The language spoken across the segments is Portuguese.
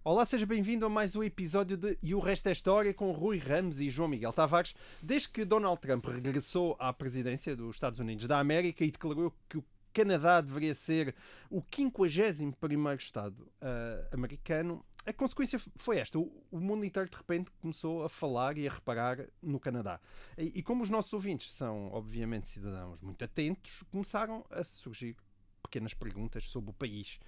Olá, seja bem-vindo a mais um episódio de E o Resto é História com Rui Ramos e João Miguel Tavares. Desde que Donald Trump regressou à presidência dos Estados Unidos da América e declarou que o Canadá deveria ser o 51º Estado americano, a consequência foi esta. O mundo inteiro, de repente, começou a falar e a reparar no Canadá. E como os nossos ouvintes são, obviamente, cidadãos muito atentos, começaram a surgir pequenas perguntas sobre o país.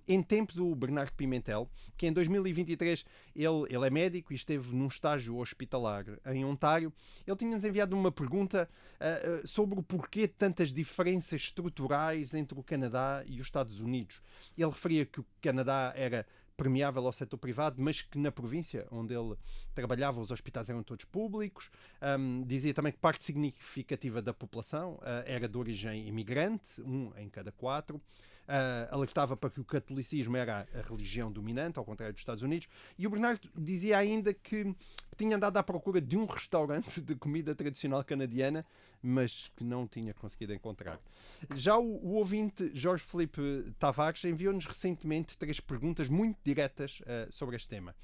Em tempos, o Bernardo Pimentel, que em 2023 ele é médico e esteve num estágio hospitalar em Ontário, ele tinha-nos enviado uma pergunta sobre o porquê de tantas diferenças estruturais entre o Canadá e os Estados Unidos. Ele referia que o Canadá era permeável ao setor privado, mas que na província onde ele trabalhava os hospitais eram todos públicos. Dizia também que parte significativa da população era de origem imigrante, 1 em cada 4. Alertava para que o catolicismo era a religião dominante, ao contrário dos Estados Unidos. E o Bernardo dizia ainda que tinha andado à procura de um restaurante de comida tradicional canadiana, mas que não tinha conseguido encontrar. Já o ouvinte Jorge Filipe Tavares enviou-nos recentemente 3 perguntas muito diretas sobre este tema.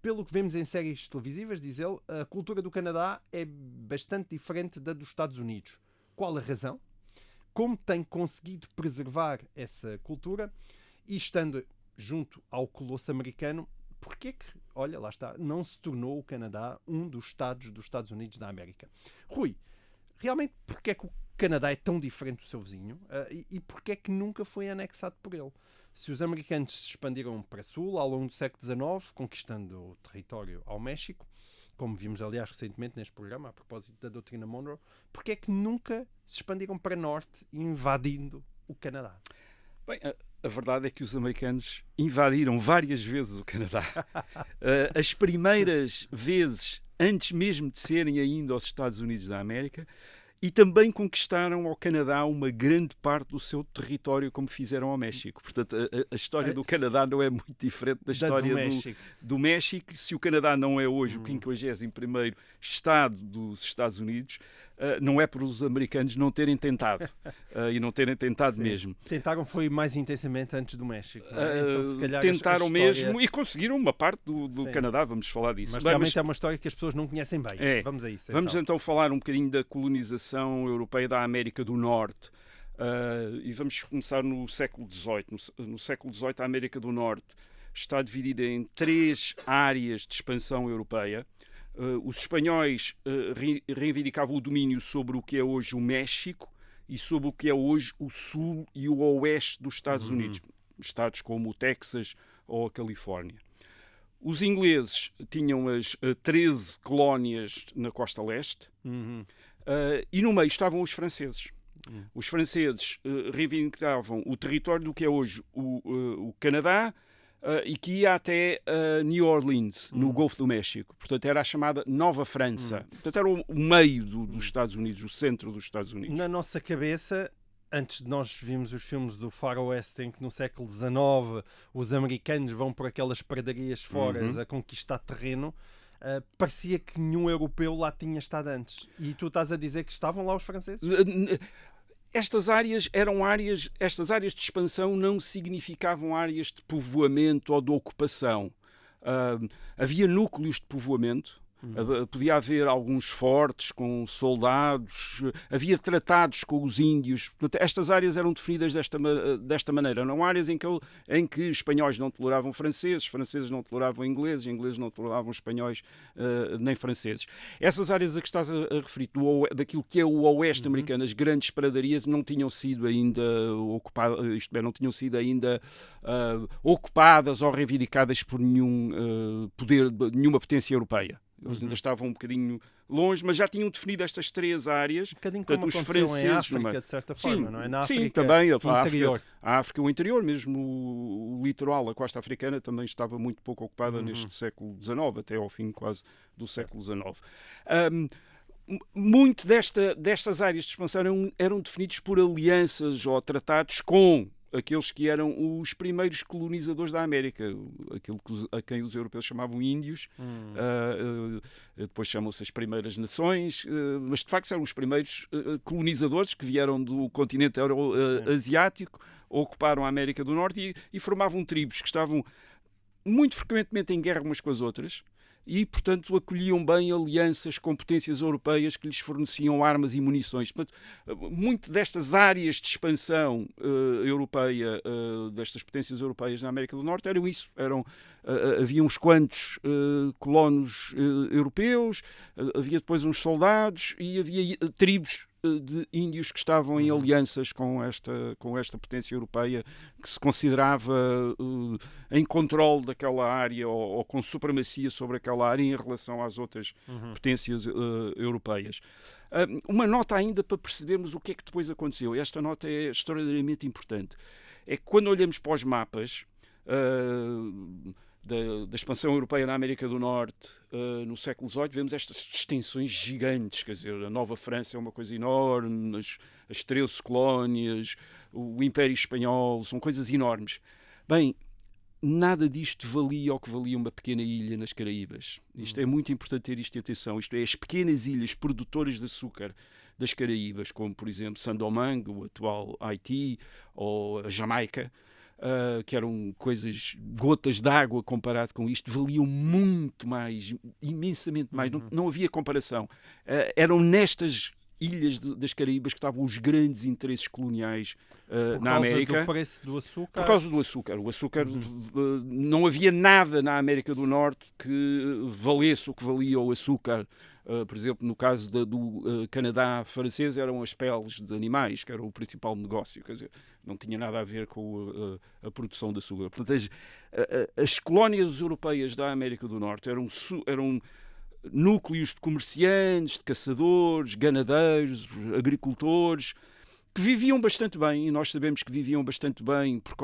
Pelo que vemos em séries televisivas, diz ele, a cultura do Canadá é bastante diferente da dos Estados Unidos. Qual a razão? Como tem conseguido preservar essa cultura? E estando junto ao colosso americano, porquê que, olha, lá está, não se tornou o Canadá um dos Estados Unidos da América? Rui, realmente, porquê que o Canadá é tão diferente do seu vizinho e porquê que nunca foi anexado por ele? Se os americanos se expandiram para sul ao longo do século XIX, conquistando o território ao México, como vimos, aliás, recentemente neste programa, a propósito da doutrina Monroe, porque é que nunca se expandiram para norte, invadindo o Canadá? Bem, a verdade é que os americanos invadiram várias vezes o Canadá. As primeiras vezes, antes mesmo de serem ainda aos Estados Unidos da América, e também conquistaram ao Canadá uma grande parte do seu território, como fizeram ao México. Portanto, a história do Canadá não é muito diferente da história do México. Se o Canadá não é hoje o 51º Estado dos Estados Unidos, não é por os americanos não terem tentado. E não terem tentado mesmo. Tentaram foi mais intensamente antes do México. Então, se calhar tentaram a história... mesmo e conseguiram uma parte do Canadá. Vamos falar disso. Mas realmente é uma história que as pessoas não conhecem bem. Vamos a isso. Vamos então falar um bocadinho da colonização europeia da América do Norte. E vamos começar no século XVIII. No século XVIII, a América do Norte está dividida em 3 áreas de expansão europeia. Os espanhóis reivindicavam o domínio sobre o que é hoje o México e sobre o que é hoje o sul e o oeste dos Estados Unidos, estados como o Texas ou a Califórnia. Os ingleses tinham as 13 colónias na costa leste e no meio estavam os franceses. Os franceses reivindicavam o território do que é hoje o Canadá e que ia até New Orleans, no Golfo do México. Portanto, era a chamada Nova França. Portanto, era o meio dos Estados Unidos, o centro dos Estados Unidos. Na nossa cabeça, antes de nós vimos os filmes do Faroeste, em que no século XIX os americanos vão por aquelas pradarias fora a conquistar terreno, parecia que nenhum europeu lá tinha estado antes. E tu estás a dizer que estavam lá os franceses? Estas áreas de expansão não significavam áreas de povoamento ou de ocupação. Havia núcleos de povoamento. Podia haver alguns fortes com soldados, havia tratados com os índios. Portanto, estas áreas eram definidas desta maneira. Não áreas em que espanhóis não toleravam franceses, franceses não toleravam ingleses, ingleses não toleravam espanhóis nem franceses. Essas áreas a que estás a referir, daquilo que é o oeste americano, as grandes pradarias, não tinham sido ainda ocupadas, isto é, não tinham sido ainda ocupadas ou reivindicadas por nenhuma potência europeia. Eles ainda estavam um bocadinho longe, mas já tinham definido estas 3 áreas. Um bocadinho como os franceses em África, de certa forma, não é? Na África, sim, também. A África, o interior, mesmo o litoral, a costa africana, também estava muito pouco ocupada neste século XIX, até ao fim quase do século XIX. Muito destas áreas de expansão eram definidos por alianças ou tratados com aqueles que eram os primeiros colonizadores da América, aquilo a quem os europeus chamavam índios, depois chamam-se as primeiras nações, mas de facto eram os primeiros colonizadores que vieram do continente asiático, ocuparam a América do Norte e formavam tribos que estavam muito frequentemente em guerra umas com as outras, e, portanto, acolhiam bem alianças com potências europeias que lhes forneciam armas e munições. Portanto, muito destas áreas de expansão europeia, destas potências europeias na América do Norte, eram isso. Havia uns quantos colonos europeus, havia depois uns soldados e havia tribos de índios que estavam em alianças com esta potência europeia que se considerava em controle daquela área ou com supremacia sobre aquela área em relação às outras potências europeias. Uma nota ainda para percebermos o que é que depois aconteceu. Esta nota é extraordinariamente importante. É que quando olhamos para os mapas da expansão europeia na América do Norte no século XVIII, vemos estas extensões gigantes, quer dizer, a Nova França é uma coisa enorme, as 13 colónias, o Império Espanhol, são coisas enormes. Bem, nada disto valia o que valia uma pequena ilha nas Caraíbas. Isto é muito importante ter isto em atenção. Isto é, as pequenas ilhas produtoras de açúcar das Caraíbas, como, por exemplo, Saint-Domingue, o atual Haiti, ou a Jamaica, que eram gotas de água comparado com isto, valiam muito mais, imensamente mais, não havia comparação. Eram nestas ilhas das Caraíbas que estavam os grandes interesses coloniais na América. Por causa do preço do açúcar? Por causa do açúcar. O açúcar, não havia nada na América do Norte que valesse o que valia o açúcar. Por exemplo, no caso do Canadá francês, eram as peles de animais, que era o principal negócio, quer dizer, não tinha nada a ver com a produção de açúcar. Portanto, as colónias europeias da América do Norte eram núcleos de comerciantes, de caçadores, ganadeiros, agricultores, que viviam bastante bem, e nós sabemos que viviam bastante bem porque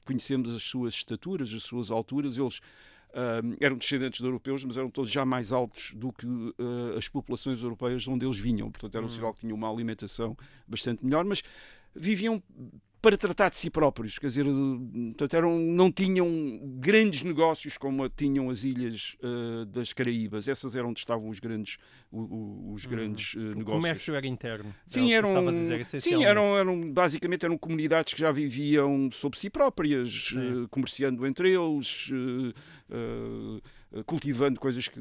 conhecemos as suas estaturas, as suas alturas. Eles eram descendentes de europeus, mas eram todos já mais altos do que as populações europeias de onde eles vinham. Portanto, era um sinal que tinham uma alimentação bastante melhor, mas viviam para tratar de si próprios, quer dizer, portanto, não tinham grandes negócios como tinham as ilhas das Caraíbas. Essas eram onde estavam os grandes negócios. O comércio era interno. Sim, basicamente eram comunidades que já viviam sob si próprias, comerciando entre eles, cultivando coisas que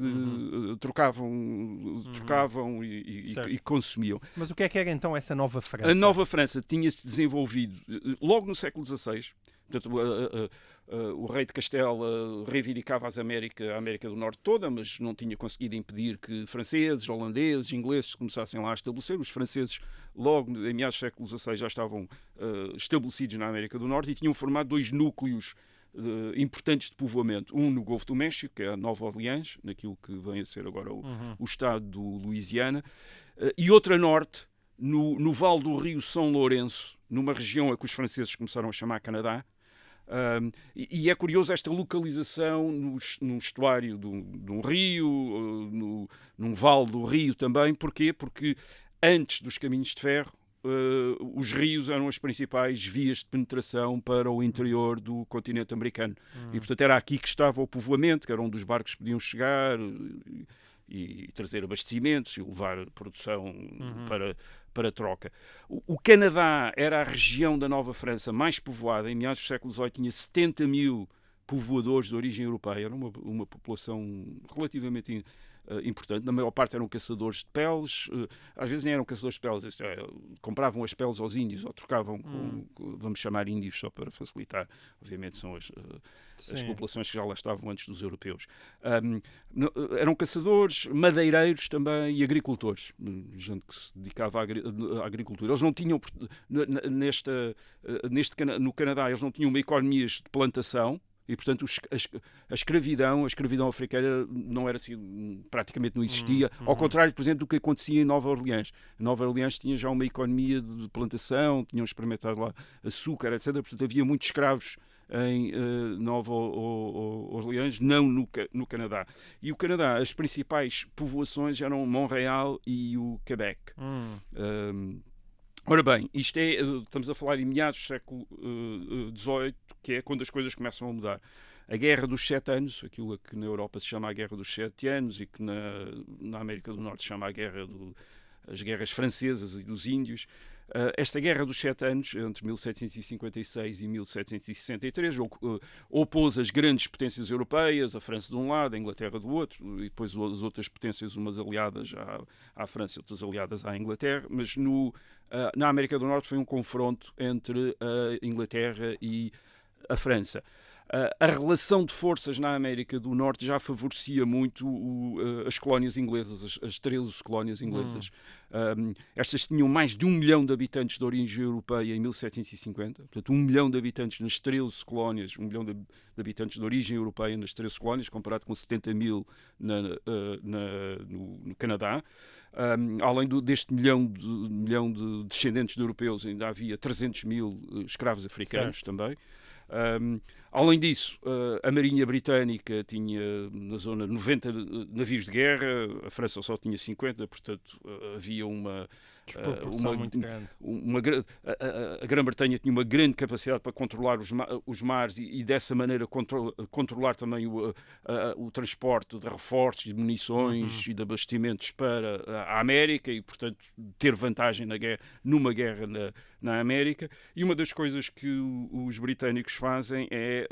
trocavam e consumiam. Mas o que era então essa Nova França? A Nova França tinha-se desenvolvido logo no século XVI. Portanto, o rei de Castela reivindicava a América do Norte toda, mas não tinha conseguido impedir que franceses, holandeses, ingleses começassem lá a estabelecer. Os franceses, logo em meados do século XVI, já estavam estabelecidos na América do Norte e tinham formado dois núcleos importantes de povoamento. Um no Golfo do México, que é a Nova Orleans, naquilo que vem a ser agora o estado do Louisiana, e outro a norte, no Vale do Rio São Lourenço, numa região a que os franceses começaram a chamar Canadá. E é curioso esta localização num estuário de um rio, num vale do rio também. Porquê? Porque antes dos caminhos de ferro, os rios eram as principais vias de penetração para o interior do continente americano. E, portanto, era aqui que estava o povoamento, que era onde os barcos podiam chegar e trazer abastecimentos e levar produção para troca. O Canadá era a região da Nova França mais povoada. Em meados do século XVIII tinha 70 mil povoadores de origem europeia. Era uma população relativamente importante. Na maior parte eram caçadores de peles, às vezes nem eram caçadores de peles, compravam as peles aos índios ou trocavam com, vamos chamar índios só para facilitar, obviamente são as populações que já lá estavam antes dos europeus. Eram caçadores, madeireiros também e agricultores, gente que se dedicava à agricultura. Eles não tinham, no Canadá, eles não tinham uma economia de plantação. E, portanto, a escravidão africana não era assim, praticamente não existia, ao contrário, por exemplo, do que acontecia em Nova Orleans. Nova Orleans tinha já uma economia de plantação, tinham experimentado lá açúcar, etc. Portanto, havia muitos escravos em Nova Orleans, não no Canadá. E o Canadá, as principais povoações eram Montreal e o Quebec. Ora bem, estamos a falar em meados do século XVIII, que é quando as coisas começam a mudar. A Guerra dos 7 Anos, aquilo que na Europa se chama a Guerra dos 7 Anos e que na América do Norte se chama as Guerras Francesas e dos Índios, Esta Guerra dos 7 Anos, entre 1756 e 1763, opôs as grandes potências europeias, a França de um lado, a Inglaterra do outro, e depois as outras potências, umas aliadas à França e outras aliadas à Inglaterra, mas na América do Norte foi um confronto entre a Inglaterra e a França. A relação de forças na América do Norte já favorecia muito as colónias inglesas, as 13 colónias inglesas. Estas tinham mais de 1 milhão de habitantes de origem europeia em 1750, portanto 1 milhão de habitantes nas 13 colónias, 1 milhão de habitantes de origem europeia nas 13 colónias, comparado com 70 mil no Canadá. Além deste milhão de descendentes de europeus, ainda havia 300 mil escravos africanos, certo, também. Além disso, a Marinha Britânica tinha na zona 90 navios de guerra, a França só tinha 50, portanto havia uma muito grande. A Grã-Bretanha tinha uma grande capacidade para controlar os mares e dessa maneira controlar também o transporte de reforços, de munições e de abastecimentos para a América e, portanto, ter vantagem numa guerra na América. E uma das coisas que os britânicos fazem é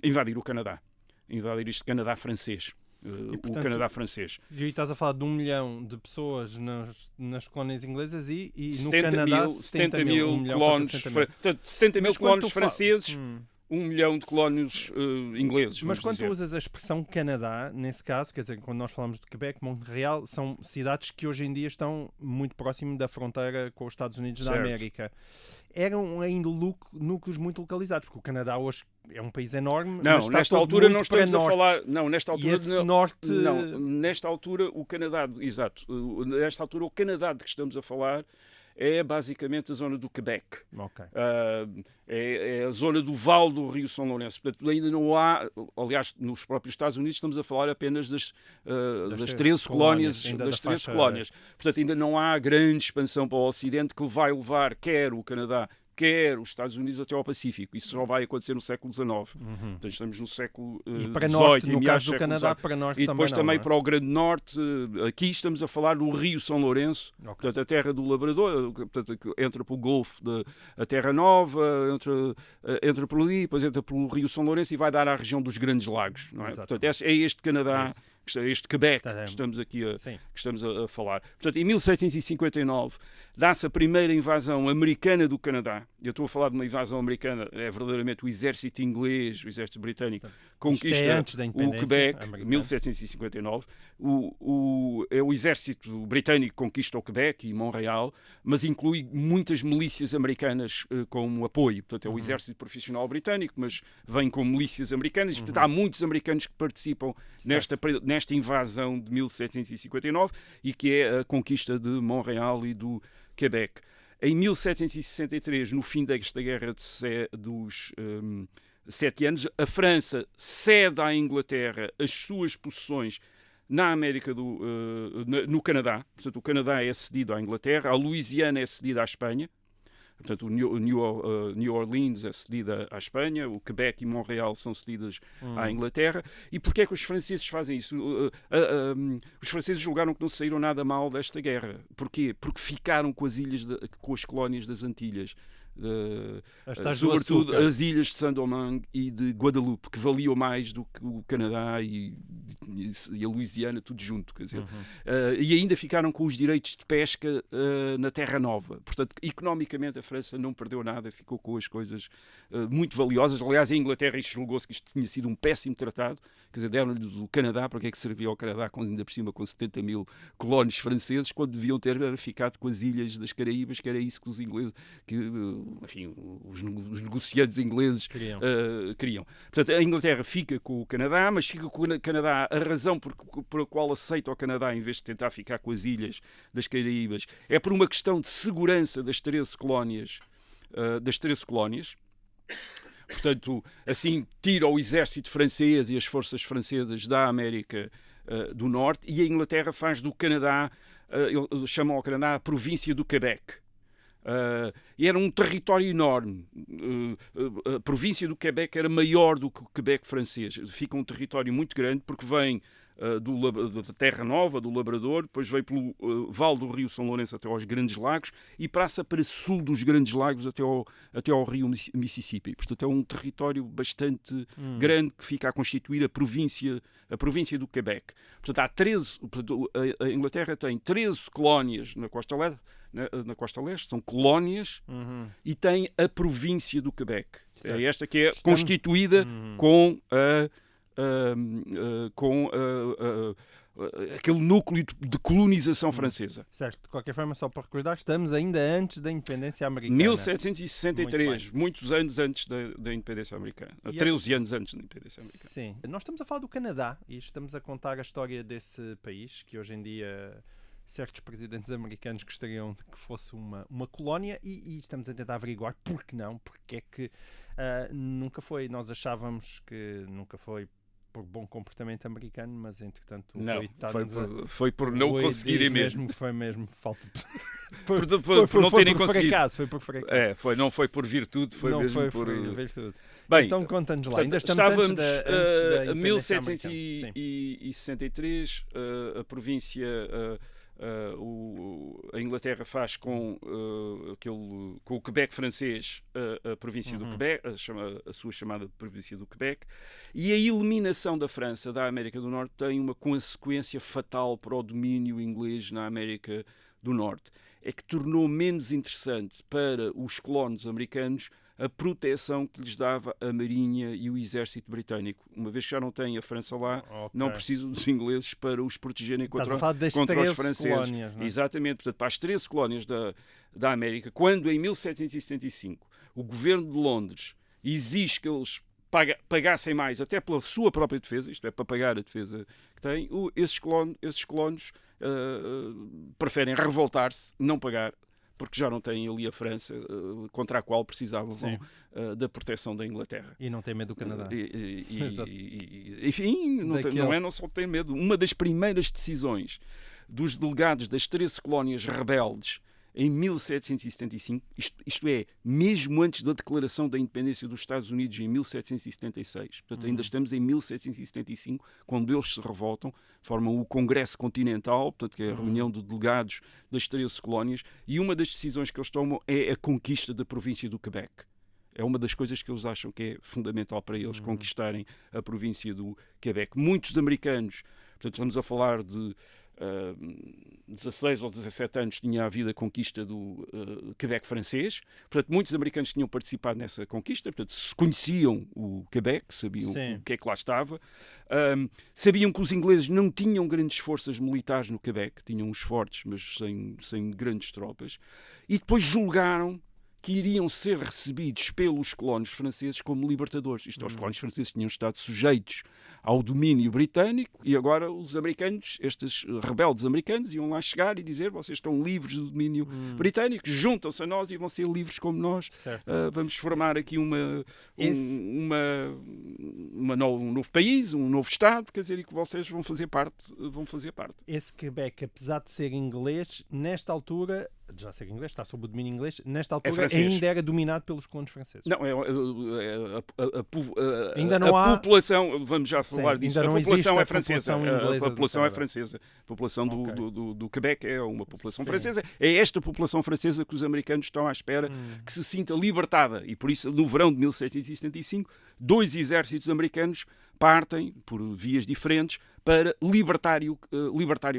invadir o Canadá. Invadir este Canadá francês. Portanto, o Canadá francês. E aí estás a falar de 1 milhão de pessoas nas colónias inglesas e no Canadá 70 mil colonos. Portanto, 70 mil colonos franceses, 1 milhão de colonos ingleses. Mas quando tu usas a expressão Canadá, nesse caso, quer dizer, quando nós falamos de Quebec, Montreal, são cidades que hoje em dia estão muito próximo da fronteira com os Estados Unidos da América. Eram ainda núcleos muito localizados, porque o Canadá hoje é um país enorme, não, mas está nesta altura não estamos a falar. Não, nesta altura. E esse norte. Não, nesta altura o Canadá, exato. Nesta altura o Canadá de que estamos a falar é basicamente a zona do Quebec. Okay. É a zona do Vale do Rio São Lourenço. Portanto, ainda não há, aliás, nos próprios Estados Unidos estamos a falar apenas das 13 colónias. Das 13 colónias. Portanto, ainda não há grande expansão para o Ocidente que vai levar quer o Canadá, quer os Estados Unidos até ao Pacífico. Isso só vai acontecer no século XIX. Portanto, estamos no século XVIII. E para norte, no caso do Canadá, para norte e depois também não, para o Grande Norte. Aqui estamos a falar do Rio São Lourenço, portanto, a terra do Labrador, portanto, entra pelo Golfo a Terra Nova, entra por ali, depois entra pelo Rio São Lourenço e vai dar à região dos Grandes Lagos. Não é? Portanto, é este Canadá, este Quebec que estamos aqui a falar. Portanto, em 1759 dá-se a primeira invasão americana do Canadá. Eu estou a falar de uma invasão americana, é verdadeiramente o exército inglês, o exército britânico, conquista o Quebec, em 1759. O exército britânico conquista o Quebec e Montreal, mas inclui muitas milícias americanas como apoio. Portanto, é o exército profissional britânico, mas vem com milícias americanas. Portanto, há muitos americanos que participam nesta invasão de 1759 e que é a conquista de Montreal e do Quebec. Em 1763, no fim desta guerra dos 7 anos, a França cede à Inglaterra as suas possessões na América no Canadá. Portanto, o Canadá é cedido à Inglaterra, a Louisiana é cedida à Espanha. Portanto, o New Orleans é cedida à Espanha, o Quebec e Montreal são cedidas à Inglaterra. E porquê é que os franceses fazem isso? Os franceses julgaram que não saíram nada mal desta guerra. Porquê? Porque ficaram com com as colónias das Antilhas. Sobretudo as ilhas de Saint-Domingue e de Guadalupe, que valiam mais do que o Canadá e a Louisiana, tudo junto, quer dizer. E ainda ficaram com os direitos de pesca na Terra Nova. Portanto, economicamente a França não perdeu nada, ficou com as coisas muito valiosas. Aliás, a Inglaterra julgou-se que isto tinha sido um péssimo tratado, quer dizer, deram-lhe do Canadá, para que é que servia ao Canadá, ainda por cima com 70 mil colonos franceses, quando deviam ter ficado com as ilhas das Caraíbas, que era isso que os ingleses, enfim, os negociantes ingleses queriam. Portanto, a Inglaterra fica com o Canadá, mas fica com o Canadá. A razão por a qual aceita o Canadá em vez de tentar ficar com as ilhas das Caraíbas é por uma questão de segurança das 13 colónias. Portanto, assim tira o exército francês e as forças francesas da América do Norte, e a Inglaterra faz do Canadá, chamam ao Canadá a província do Quebec. E era um território enorme. A província do Quebec era maior do que o Quebec francês. Fica um território muito grande porque vem da Terra Nova, do Labrador, depois veio pelo Vale do Rio São Lourenço até aos Grandes Lagos e passa para sul dos Grandes Lagos até ao Rio Mississippi. Portanto, é um território bastante grande que fica a constituir a província do Quebec. Portanto, a Inglaterra tem 13 colónias na costa leste, são colónias, e tem a província do Quebec. Certo. É esta que é constituída com aquele núcleo de colonização francesa. Certo, de qualquer forma, só para recordar, estamos ainda antes da independência americana. 1763, muitos anos antes da independência americana. 13 anos antes da independência americana. Sim. Nós estamos a falar do Canadá e estamos a contar a história desse país, que hoje em dia certos presidentes americanos gostariam de que fosse uma colónia e estamos a tentar averiguar por que não, porque é que nunca foi. Nós achávamos que nunca foi por bom comportamento americano, mas entretanto foi por não conseguirem mesmo. Foi mesmo falta de... por não terem conseguido. Foi por fracasso. Não foi por virtude, foi mesmo por virtude. Bem, então conta-nos lá. Ainda estávamos antes da 1763, a província... a Inglaterra faz com o Quebec francês a província do Quebec, a sua chamada província do Quebec, e a eliminação da França da América do Norte tem uma consequência fatal para o domínio inglês na América do Norte. É que tornou menos interessante para os colonos americanos a proteção que lhes dava a Marinha e o Exército Britânico. Uma vez que já não têm a França lá, não precisam dos ingleses para os protegerem contra os franceses. Colónias, não é? Exatamente. Portanto, para as 13 colónias da América, quando em 1775 o governo de Londres exige que eles pagassem mais, até pela sua própria defesa, isto é, para pagar a defesa que têm, esses colonos preferem revoltar-se, não pagar, porque já não têm ali a França contra a qual precisavam da proteção da Inglaterra. E não tem medo do Canadá. Enfim, não só tem medo. Uma das primeiras decisões dos delegados das 13 colónias rebeldes em 1775, isto é, mesmo antes da declaração da independência dos Estados Unidos em 1776, portanto ainda estamos em 1775, quando eles se revoltam, formam o Congresso Continental, portanto, que é a reunião de delegados das 13 colónias, e uma das decisões que eles tomam é a conquista da província do Quebec. É uma das coisas que eles acham que é fundamental para eles conquistarem a província do Quebec. Muitos americanos, portanto, estamos a falar de 16 ou 17 anos tinha havido a conquista do Quebec francês, portanto muitos americanos tinham participado nessa conquista, portanto se conheciam o Quebec, sabiam o que é que lá estava, sabiam que os ingleses não tinham grandes forças militares no Quebec, tinham uns fortes mas sem grandes tropas, e depois julgaram que iriam ser recebidos pelos colonos franceses como libertadores. Isto, os colonos franceses tinham estado sujeitos ao domínio britânico e agora os americanos, estes rebeldes americanos, iam lá chegar e dizer: vocês estão livres do domínio britânico, juntam-se a nós e vão ser livres como nós. Vamos formar aqui um novo país, um novo Estado, quer dizer, e que vocês vão fazer parte. Esse Quebec, apesar de ser inglês, nesta altura, já ser inglês, está sob o domínio inglês, nesta altura ainda era dominado pelos colonos franceses. Não, a população, vamos já falar disso, a população é francesa. A população é francesa. A população do Quebec é uma população francesa. É esta população francesa que os americanos estão à espera que se sinta libertada. E por isso, no verão de 1775, 2 exércitos americanos partem, por vias diferentes, para libertar o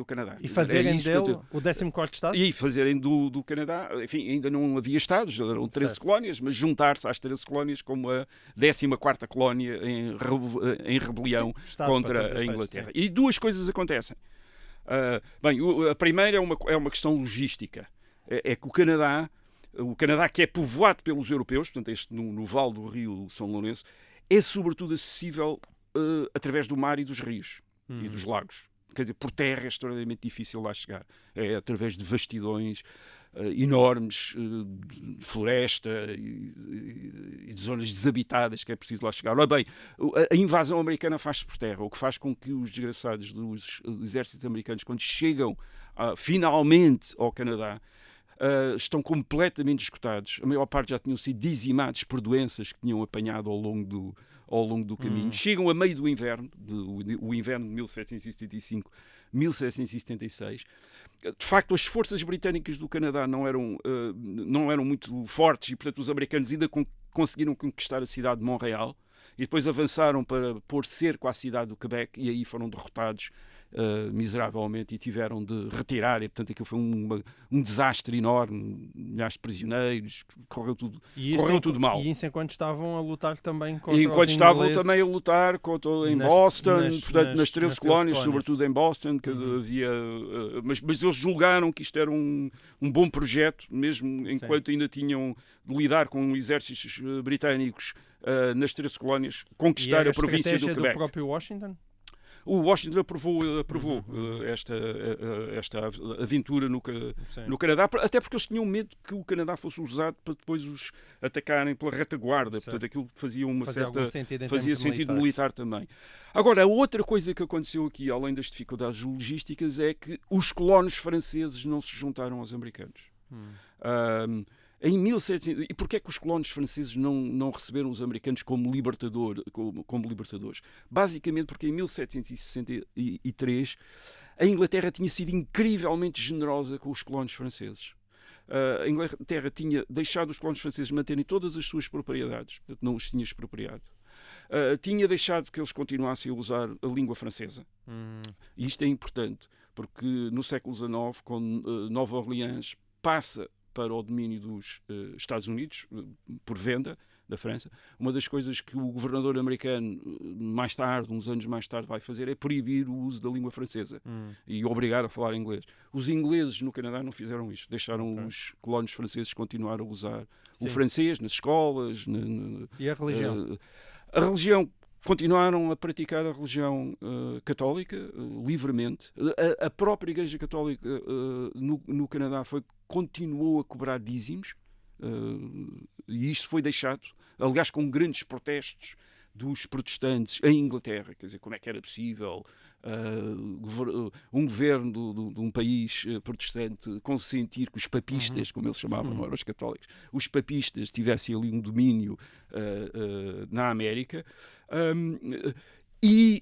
Canadá. E fazerem dele o 14º Estado? E fazerem do Canadá, enfim, ainda não havia Estados, eram 13 colónias, mas juntar-se às 13 colónias como a 14ª colónia em rebelião contra a Inglaterra. E 2 coisas acontecem. A primeira é uma questão logística. É que o Canadá, que é povoado pelos europeus, portanto, no Vale do Rio São Lourenço, é sobretudo acessível através do mar e dos rios e dos lagos. Quer dizer, por terra é extraordinariamente difícil lá chegar. É através de vastidões enormes, de floresta e de zonas desabitadas que é preciso lá chegar. Ora bem, a invasão americana faz-se por terra, o que faz com que os desgraçados dos exércitos americanos, quando chegam finalmente ao Canadá, estão completamente esgotados. A maior parte já tinham sido dizimados por doenças que tinham apanhado ao longo do caminho. Chegam a meio do inverno, o inverno de 1775-1776. De facto, as forças britânicas do Canadá não eram muito fortes e, portanto, os americanos ainda conseguiram conquistar a cidade de Montreal e depois avançaram para pôr cerco à cidade do Quebec e aí foram derrotados miseravelmente e tiveram de retirar, e portanto aquilo foi um desastre enorme, milhares de prisioneiros, correu tudo mal. E isso enquanto estavam a lutar também contra enquanto os estavam ingleses, também a lutar em Boston, portanto nas 13 colónias, colónias. sobretudo em Boston, que havia, mas eles julgaram que isto era um bom projeto, mesmo enquanto ainda tinham de lidar com exércitos britânicos nas 13 colónias, conquistar a província do Quebec. Do próprio Washington? O Washington aprovou esta aventura no Canadá, até porque eles tinham medo que o Canadá fosse usado para depois os atacarem pela retaguarda. Portanto, aquilo fazia sentido militar também. Agora, a outra coisa que aconteceu aqui, além das dificuldades logísticas, é que os colonos franceses não se juntaram aos americanos. Em 1700, e porquê é que os colonos franceses não receberam os americanos como libertadores? Basicamente porque em 1763 a Inglaterra tinha sido incrivelmente generosa com os colonos franceses. A Inglaterra tinha deixado os colonos franceses manterem todas as suas propriedades, portanto não os tinha expropriado. Tinha deixado que eles continuassem a usar a língua francesa. E isto é importante, porque no século XIX, quando Nova Orleans passa para o domínio dos Estados Unidos, por venda da França, uma das coisas que o governador americano, uns anos mais tarde, vai fazer é proibir o uso da língua francesa e obrigar a falar inglês. Os ingleses no Canadá não fizeram isto, deixaram os colonos franceses continuar a usar o francês nas escolas. E a religião? A religião, continuaram a praticar a religião católica livremente. A própria Igreja Católica no Canadá continuou a cobrar dízimos e isto foi deixado, aliás, com grandes protestos dos protestantes em Inglaterra. Quer dizer, como é que era possível um governo de um país protestante consentir que os papistas, como eles chamavam, não eram os católicos, os papistas tivessem ali um domínio na América. E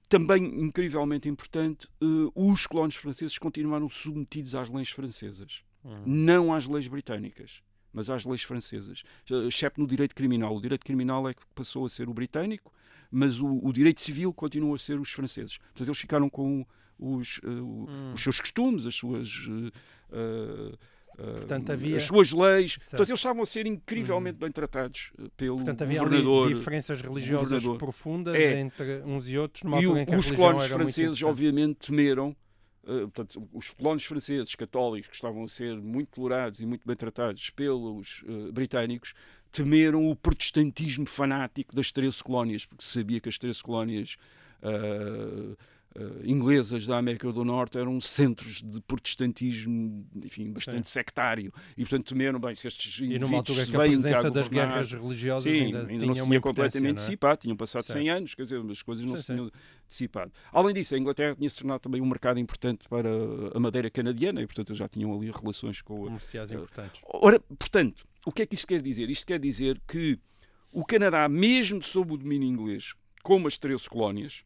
também, incrivelmente importante, os colonos franceses continuaram submetidos às leis francesas, não às leis britânicas, mas às leis francesas, exceto no direito criminal. O direito criminal é que passou a ser o britânico, mas o direito civil continuou a ser os franceses. Portanto, eles ficaram com os seus costumes, as suas... Portanto, as suas leis. Certo. Portanto, eles estavam a ser incrivelmente bem tratados pelo governador. Havia diferenças religiosas profundas entre uns e outros, numa altura em que a os religião colonos era franceses, obviamente, temeram. Portanto, os colonos franceses católicos, que estavam a ser muito tolerados e muito bem tratados pelos britânicos, temeram o protestantismo fanático das 13 colónias, porque se sabia que as 13 colónias inglesas da América do Norte eram centros de protestantismo, enfim, bastante sectário. E, portanto, temeram, bem, se estes indivíduos que a presença das guerras religiosas ainda não se tinha completamente dissipado, tinham passado 100 anos, quer dizer, as coisas não se tinham dissipado. Além disso, a Inglaterra tinha se tornado também um mercado importante para a madeira canadiana e, portanto, já tinham ali relações comerciais importantes. Ora, portanto, o que é que isto quer dizer? Isto quer dizer que o Canadá, mesmo sob o domínio inglês, como as 13 colónias,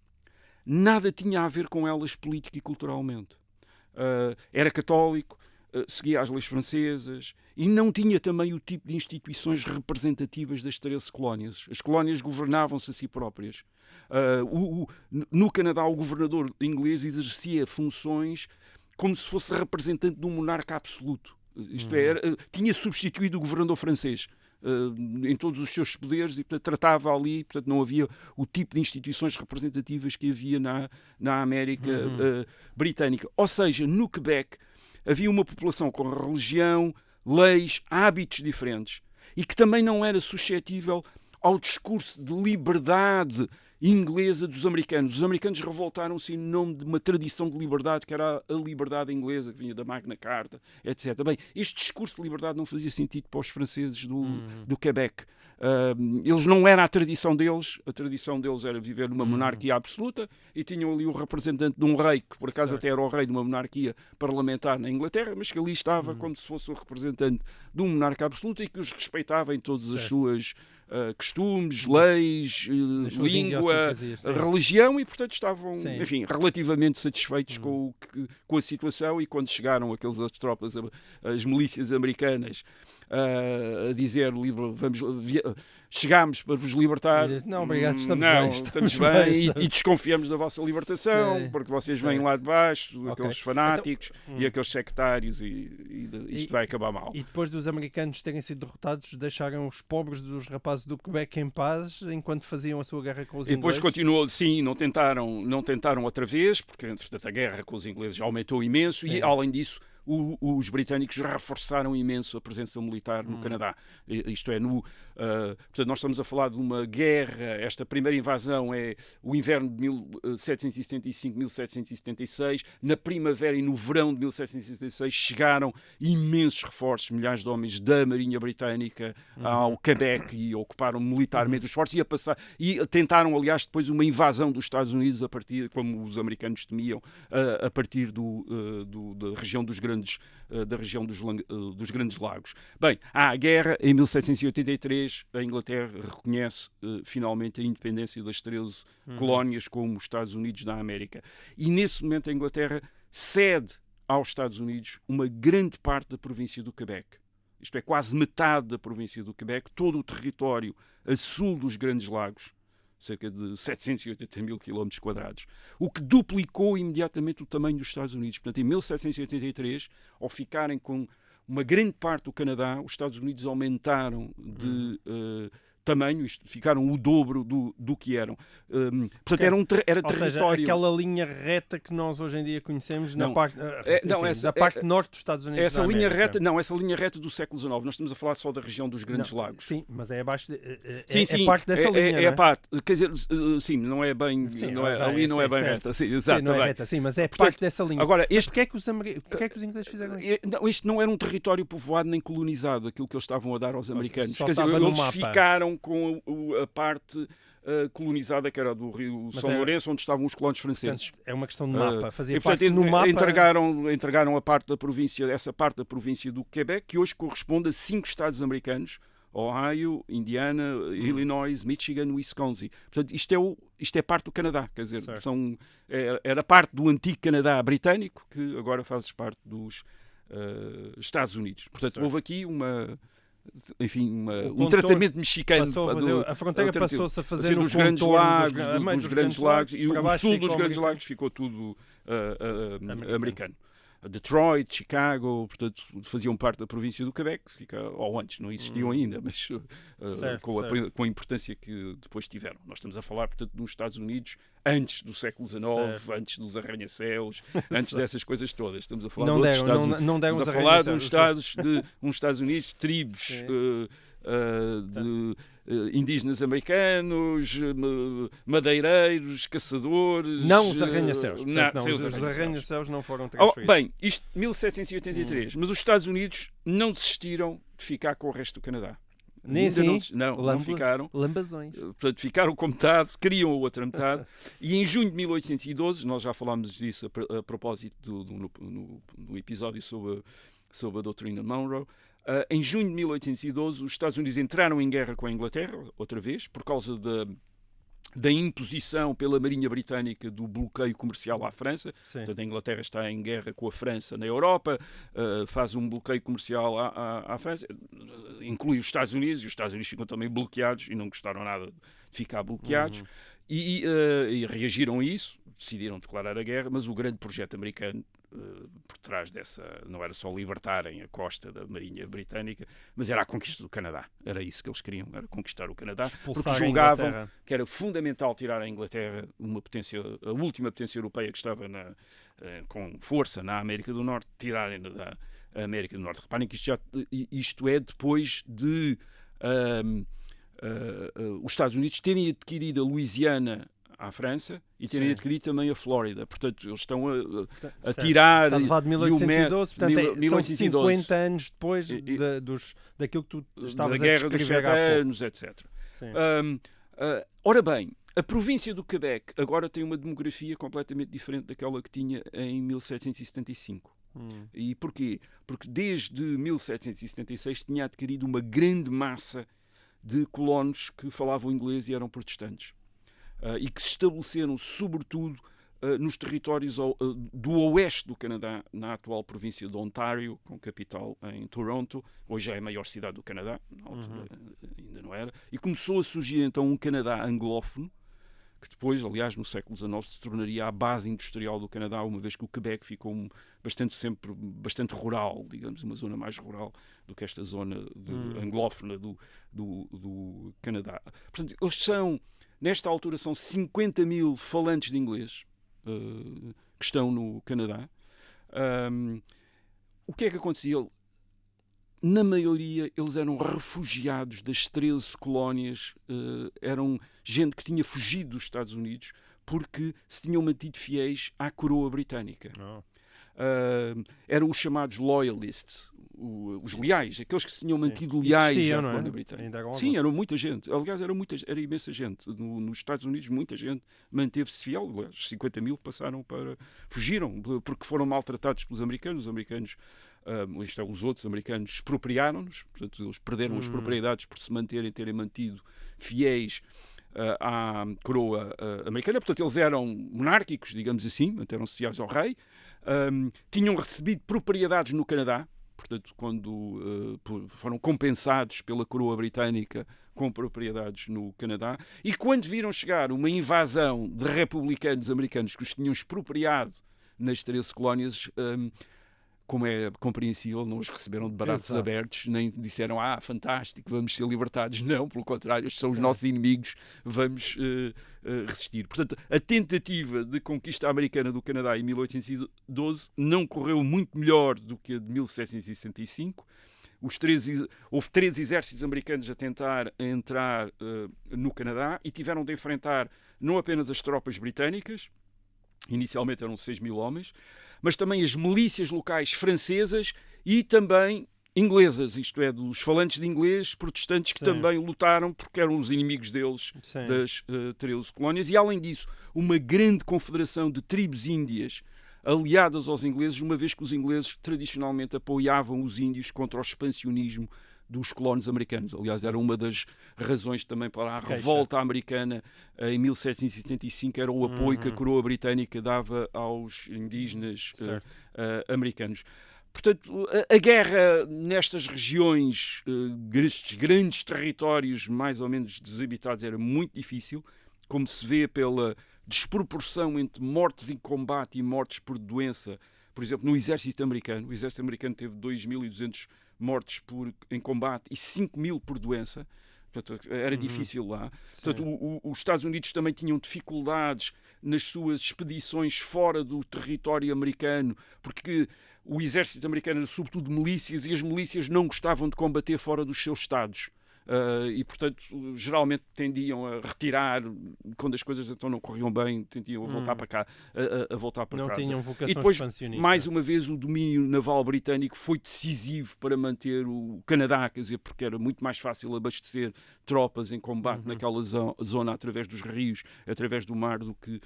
nada tinha a ver com elas política e culturalmente. Era católico, seguia as leis francesas e não tinha também o tipo de instituições representativas das 13 colónias. As colónias governavam-se a si próprias. No Canadá, o governador inglês exercia funções como se fosse representante de um monarca absoluto. Isto é, tinha substituído o governador francês em todos os seus poderes e, portanto, tratava ali, portanto, não havia o tipo de instituições representativas que havia na América britânica. Ou seja, no Quebec havia uma população com religião, leis, hábitos diferentes e que também não era suscetível ao discurso de liberdade inglesa dos americanos. Os americanos revoltaram-se em nome de uma tradição de liberdade que era a liberdade inglesa, que vinha da Magna Carta, etc. Bem, este discurso de liberdade não fazia sentido para os franceses do Quebec. Eles não era a tradição deles era viver numa monarquia absoluta e tinham ali o representante de um rei, que por acaso até era o rei de uma monarquia parlamentar na Inglaterra, mas que ali estava como se fosse o representante de um monarca absoluto e que os respeitava em todas as suas costumes, leis, língua, religião, e portanto estavam, enfim, relativamente satisfeitos com a situação. E quando chegaram as tropas, as milícias americanas, a dizer chegámos para vos libertar. Não, obrigado, estamos bem e desconfiamos da vossa libertação, porque vocês vêm lá de baixo, aqueles fanáticos e aqueles sectários, e isto vai acabar mal. E depois dos americanos terem sido derrotados, deixaram os pobres dos rapazes do Quebec em paz enquanto faziam a sua guerra com os ingleses? E depois continuou, sim, não tentaram outra vez, porque entretanto a guerra com os ingleses aumentou imenso. E além disso, os britânicos reforçaram imenso a presença militar no Canadá. Isto é, portanto, nós estamos a falar de uma guerra. Esta primeira invasão é o inverno de 1775-1776. Na primavera e no verão de 1776 chegaram imensos reforços, milhares de homens da Marinha Britânica ao Quebec, e ocuparam militarmente os fortes e tentaram, aliás, depois uma invasão dos Estados Unidos, a partir, como os americanos temiam, a partir da região dos Grandes Lagos. Bem, há a guerra. Em 1783 a Inglaterra reconhece finalmente a independência das 13 colónias como os Estados Unidos da América. E nesse momento a Inglaterra cede aos Estados Unidos uma grande parte da província do Quebec. Isto é, quase metade da província do Quebec, todo o território a sul dos Grandes Lagos, cerca de 780 mil quilómetros quadrados, o que duplicou imediatamente o tamanho dos Estados Unidos. Portanto, em 1783, ao ficarem com uma grande parte do Canadá, os Estados Unidos aumentaram de tamanho, ficaram o dobro do que eram. Portanto, era território. Seja, aquela linha reta que nós hoje em dia conhecemos da parte norte dos Estados Unidos. Essa linha reta do século XIX. Nós estamos a falar só da região dos Grandes Lagos. Sim, mas é abaixo. Sim, parte dessa linha. É a parte. Quer dizer, sim, não é bem. Ali não é bem reta. Sim, exato, não é reta, sim, mas é parte dessa linha. Agora, porquê é que os ingleses fizeram isso? Isto não era um território povoado nem colonizado, aquilo que eles estavam a dar aos americanos. Quer dizer, eles ficaram com a parte colonizada, que era do Rio São Lourenço, onde estavam os colónios franceses. É uma questão de mapa. Fazia parte no mapa. Entregaram essa parte da província do Quebec, que hoje corresponde a 5 estados americanos: Ohio, Indiana, Illinois, Michigan, Wisconsin. Portanto, isto é parte do Canadá. Quer dizer, era parte do antigo Canadá britânico, que agora faz parte dos Estados Unidos. Portanto, houve aqui um tratamento mexicano. A fronteira passou-se a fazer dos Grandes Lagos, e o sul dos Grandes Lagos ficou tudo americano. Detroit, Chicago, portanto, faziam parte da província do Quebec, ou antes, não existiam ainda, mas com a importância que depois tiveram. Nós estamos a falar, portanto, dos Estados Unidos antes do século XIX, antes dos arranha-céus, antes dessas coisas todas. Estamos a falar estamos a falar de uns Estados Unidos de tribos de indígenas americanos, madeireiros, caçadores. Não os arranha-céus. Os arranha-céus não foram transferidos. Bem, isto 1783, mas os Estados Unidos não desistiram de ficar com o resto do Canadá. Nem assim? Não ficaram. Lambazões. Portanto, ficaram com metade, queriam a outra metade. E em junho de 1812, nós já falámos disso a propósito no episódio sobre a doutrina Monroe, em junho de 1812, os Estados Unidos entraram em guerra com a Inglaterra, outra vez, por causa da imposição pela Marinha Britânica do bloqueio comercial à França. Portanto, a Inglaterra está em guerra com a França na Europa, faz um bloqueio comercial à França, inclui os Estados Unidos, e os Estados Unidos ficam também bloqueados e não gostaram nada de ficar bloqueados. E reagiram a isso, decidiram declarar a guerra, mas o grande projeto americano por trás dessa, não era só libertarem a costa da Marinha Britânica, mas era a conquista do Canadá. Era isso que eles queriam, era conquistar o Canadá, porque julgavam que era fundamental tirar a Inglaterra, a última potência europeia que estava com força na América do Norte, tirarem da América do Norte. Reparem que isto é depois de os Estados Unidos terem adquirido a Louisiana à França e terem Sim. adquirido também a Flórida. Portanto, eles estão a Certo. tirar... Estás a falar de 1812, portanto, são 1812. 50 anos depois daquilo que tu estavas da Guerra a dos descrever 7 há pouco. anos, etc. Sim. Ora bem, a província do Quebec agora tem uma demografia completamente diferente daquela que tinha em 1775. E porquê? Porque desde 1776 tinha adquirido uma grande massa de colonos que falavam inglês e eram protestantes. E que se estabeleceram, sobretudo, nos territórios do oeste do Canadá, na atual província de Ontário, com capital em Toronto. Hoje é a maior cidade do Canadá, na altura ainda não era. E começou a surgir então um Canadá anglófono, que depois, aliás, no século XIX, se tornaria a base industrial do Canadá, uma vez que o Quebec ficou sempre bastante rural, digamos, uma zona mais rural do que esta zona anglófona do Canadá. Portanto, eles são, nesta altura, são 50 mil falantes de inglês que estão no Canadá. O que é que acontecia? Na maioria, eles eram refugiados das 13 colónias, eram gente que tinha fugido dos Estados Unidos porque se tinham mantido fiéis à coroa britânica. Eram os chamados loyalists, os leais, aqueles que se tinham mantido leais à coroa britânica. Sim, eram muita gente. Aliás, era imensa gente. Nos Estados Unidos, muita gente manteve-se fiel. Aliás, 50 mil fugiram, porque foram maltratados pelos americanos. Os americanos, os outros americanos, expropriaram-nos. Portanto, eles perderam as propriedades por se terem mantido fiéis à coroa americana. Portanto, eles eram monárquicos, digamos assim, manteram-se fiéis ao rei. Tinham recebido propriedades no Canadá, portanto, quando foram compensados pela coroa britânica com propriedades no Canadá, e quando viram chegar uma invasão de republicanos americanos que os tinham expropriado nas 13 colónias, como é compreensível, não os receberam de braços abertos, nem disseram, fantástico, vamos ser libertados. Não, pelo contrário, estes são os nossos inimigos, vamos resistir. Portanto, a tentativa de conquista americana do Canadá em 1812 não correu muito melhor do que a de 1765. Houve 13 exércitos americanos a tentar entrar no Canadá e tiveram de enfrentar não apenas as tropas britânicas, inicialmente eram 6 mil homens, mas também as milícias locais francesas e também inglesas, isto é, dos falantes de inglês protestantes que também lutaram porque eram os inimigos deles das 13 colónias. E, além disso, uma grande confederação de tribos índias aliadas aos ingleses, uma vez que os ingleses tradicionalmente apoiavam os índios contra o expansionismo dos colonos americanos. Aliás, era uma das razões também para a revolta americana em 1775, era o apoio que a coroa britânica dava aos indígenas americanos. Portanto, a guerra nestas regiões, estes grandes territórios mais ou menos desabitados, era muito difícil, como se vê pela desproporção entre mortes em combate e mortes por doença. Por exemplo, no exército americano, o exército americano teve 2.200 mortes em combate e 5 mil por doença. Portanto, era difícil lá. Portanto, os Estados Unidos também tinham dificuldades nas suas expedições fora do território americano, porque o exército americano era sobretudo milícias e as milícias não gostavam de combater fora dos seus estados. E, portanto, geralmente tendiam a retirar quando as coisas então não corriam bem, tendiam a voltar para cá, a voltar para casa. Não tinham vocação e depois, expansionista. mais uma vez, o domínio naval britânico foi decisivo para manter o Canadá, quer dizer, porque era muito mais fácil abastecer tropas em combate naquela zona através dos rios, através do mar, do que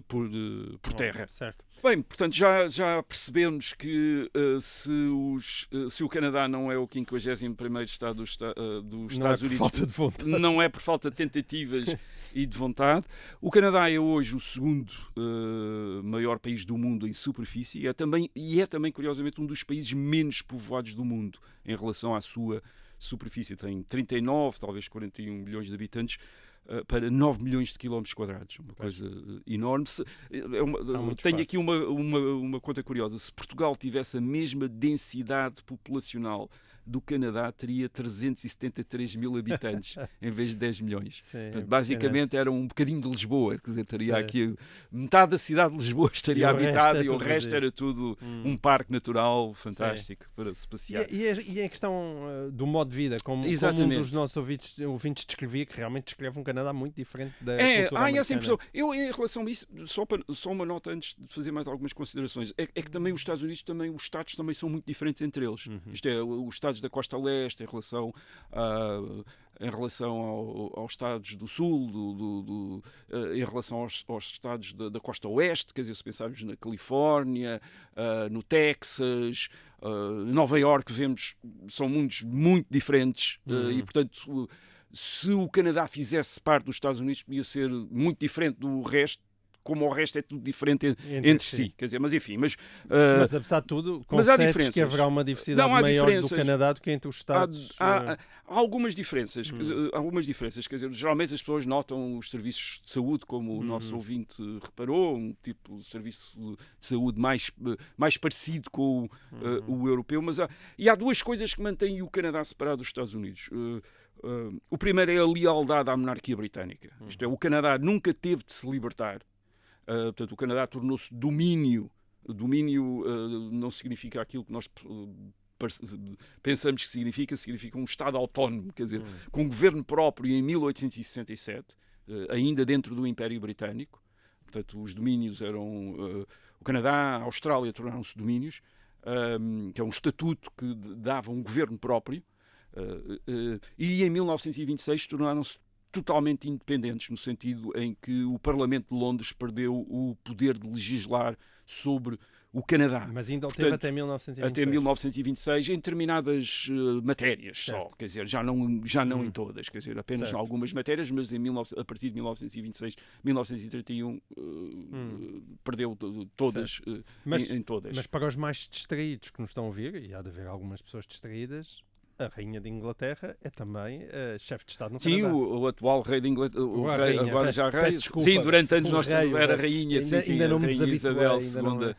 por terra. Certo. Bem, portanto, já percebemos que se o Canadá não é o 51º Estado dos Estados Unidos, falta de vontade. Não é por falta de tentativas e de vontade. O Canadá é hoje o segundo maior país do mundo em superfície e é também, curiosamente, um dos países menos povoados do mundo em relação à sua superfície. Tem 39, talvez 41 milhões de habitantes, para 9 milhões de quilómetros quadrados. Uma coisa enorme. Tenho aqui uma conta curiosa. Se Portugal tivesse a mesma densidade populacional do Canadá teria 373 mil habitantes em vez de 10 milhões. Sim, Portanto, basicamente era um bocadinho de Lisboa, quer dizer, teria aqui metade da cidade de Lisboa estaria habitada e o resto era tudo um parque natural fantástico para se passear. E a questão do modo de vida, como um dos nossos ouvintes descrevia, que realmente descreve um Canadá muito diferente da cultura americana. Essa impressão. Eu, em relação a isso, só uma nota antes de fazer mais algumas considerações, é que também os Estados Unidos, os Estados também são muito diferentes entre eles. Isto é, os Estados da Costa Leste em relação aos Estados do Sul, em relação aos Estados da Costa Oeste, quer dizer, se pensarmos na Califórnia, no Texas, Nova Iorque, vemos, são mundos muito diferentes e, portanto, se o Canadá fizesse parte dos Estados Unidos, podia ser muito diferente do resto, como o resto é tudo diferente entre si. Quer dizer, mas enfim. Mas apesar de tudo, concedes que haverá uma diversidade maior do Canadá do que entre os Estados? Há algumas diferenças. Algumas diferenças. Quer dizer, geralmente as pessoas notam os serviços de saúde, como o nosso ouvinte reparou, um tipo de serviço de saúde mais parecido com o europeu. Mas há duas coisas que mantêm o Canadá separado dos Estados Unidos. O primeiro é a lealdade à monarquia britânica. Isto é, o Canadá nunca teve de se libertar. Portanto, o Canadá tornou-se domínio. Domínio não significa aquilo que nós pensamos que significa um Estado autónomo, quer dizer, com um governo próprio em 1867, ainda dentro do Império Britânico. Portanto, os domínios eram... o Canadá, a Austrália tornaram-se domínios, que é um estatuto que dava um governo próprio, e em 1926 tornaram-se totalmente independentes, no sentido em que o Parlamento de Londres perdeu o poder de legislar sobre o Canadá. Mas ainda o teve até 1926. Até 1926, em determinadas matérias só, quer dizer, já não em todas, quer dizer, apenas em algumas matérias, mas a partir de 1926, 1931, perdeu todas, em todas. Mas para os mais distraídos que nos estão a ouvir, e há de haver algumas pessoas distraídas, a Rainha de Inglaterra é também chefe de Estado no Canadá. Sim, o atual rei de Inglaterra, agora já rei. Desculpa, sim, durante anos nós era rainha, ainda não me Rainha Isabel II.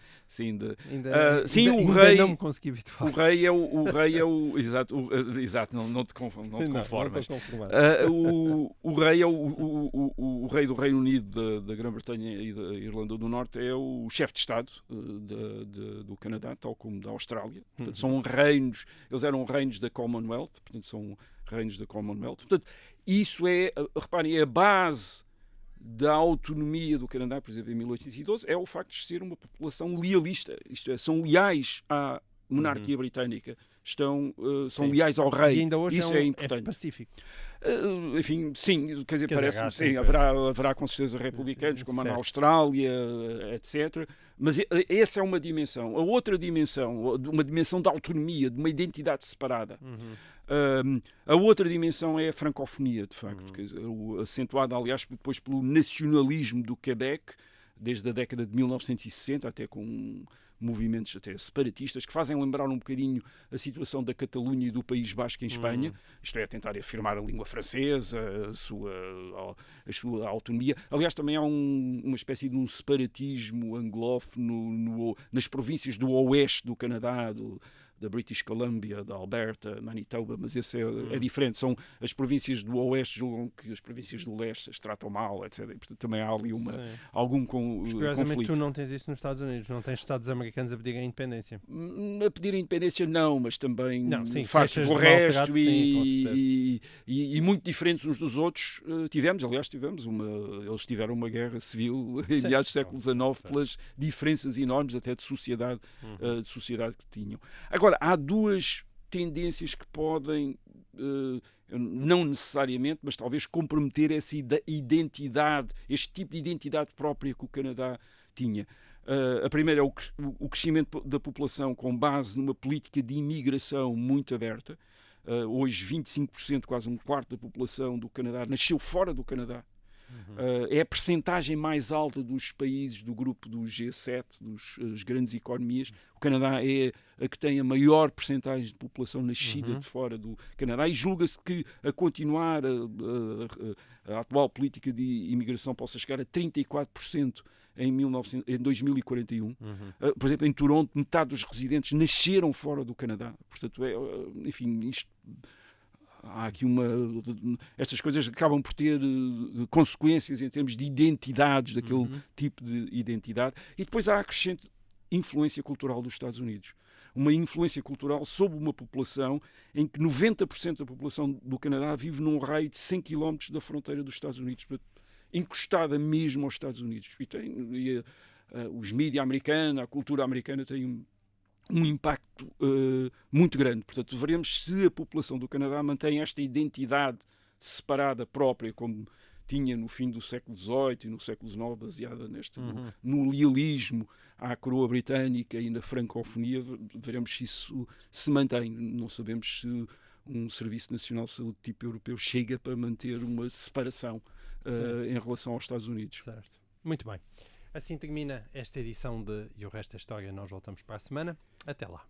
Sim, o rei não me consegui habituar. O rei é o exato, não te conformas. O rei é o rei do Reino Unido, da Grã-Bretanha e da Irlanda do Norte, é o chefe de Estado do Canadá, tal como da Austrália. Portanto, são reinos, eles eram reinos da Commonwealth, portanto são reinos da Commonwealth. Portanto, isso reparem, é a base da autonomia do Canadá, por exemplo, em 1812, é o facto de ser uma população lealista, isto é, são leais à monarquia britânica, são leais ao rei. E ainda hoje isso é importante. É pacífico. Enfim, sim, quer dizer, parece-me, sim, haverá com certeza republicanos, como na Austrália, etc. Mas essa é uma dimensão. A outra dimensão, uma dimensão da autonomia, de uma identidade separada. A outra dimensão é a francofonia, de facto, acentuada, aliás, depois pelo nacionalismo do Quebec, desde a década de 1960, até com movimentos até separatistas, que fazem lembrar um bocadinho a situação da Catalunha e do País Basco em Espanha, isto é, tentar afirmar a língua francesa, a sua autonomia. Aliás, também há uma espécie de um separatismo anglófono nas províncias do oeste do Canadá, da British Columbia, da Alberta, Manitoba, mas esse é diferente. São as províncias do oeste julgam que as províncias do leste as tratam mal, etc. E, portanto, também há ali algum conflito. Curiosamente, tu não tens isso nos Estados Unidos, não tens Estados americanos a pedirem a independência. A pedir a independência não, mas também fartos do resto e muito diferentes uns dos outros. Eles tiveram uma guerra civil em meados do século XIX pelas diferenças enormes até de sociedade que tinham. Agora, há duas tendências que podem, não necessariamente, mas talvez comprometer essa identidade, este tipo de identidade própria que o Canadá tinha. A primeira é o crescimento da população com base numa política de imigração muito aberta. Hoje, 25%, quase um quarto da população do Canadá, nasceu fora do Canadá. É a percentagem mais alta dos países do grupo do G7, das grandes economias. O Canadá é a que tem a maior percentagem de população nascida de fora do Canadá, e julga-se que a continuar a atual política de imigração possa chegar a 34% em 2041. Por exemplo, em Toronto, metade dos residentes nasceram fora do Canadá. Portanto, enfim, isto... Há aqui estas coisas acabam por ter consequências em termos de identidades, daquele tipo de identidade. E depois há a crescente influência cultural dos Estados Unidos. Uma influência cultural sobre uma população em que 90% da população do Canadá vive num raio de 100 km da fronteira dos Estados Unidos, encostada mesmo aos Estados Unidos. Os mídias americanos, a cultura americana têm um impacto muito grande. Portanto, veremos se a população do Canadá mantém esta identidade separada própria, como tinha no fim do século XVIII e no século XIX, baseada no lealismo à coroa britânica e na francofonia. Veremos se isso se mantém. Não sabemos se um Serviço Nacional de Saúde tipo europeu chega para manter uma separação em relação aos Estados Unidos. Certo. Muito bem. Assim termina esta edição de E o Resto da História. Nós voltamos para a semana. Até lá.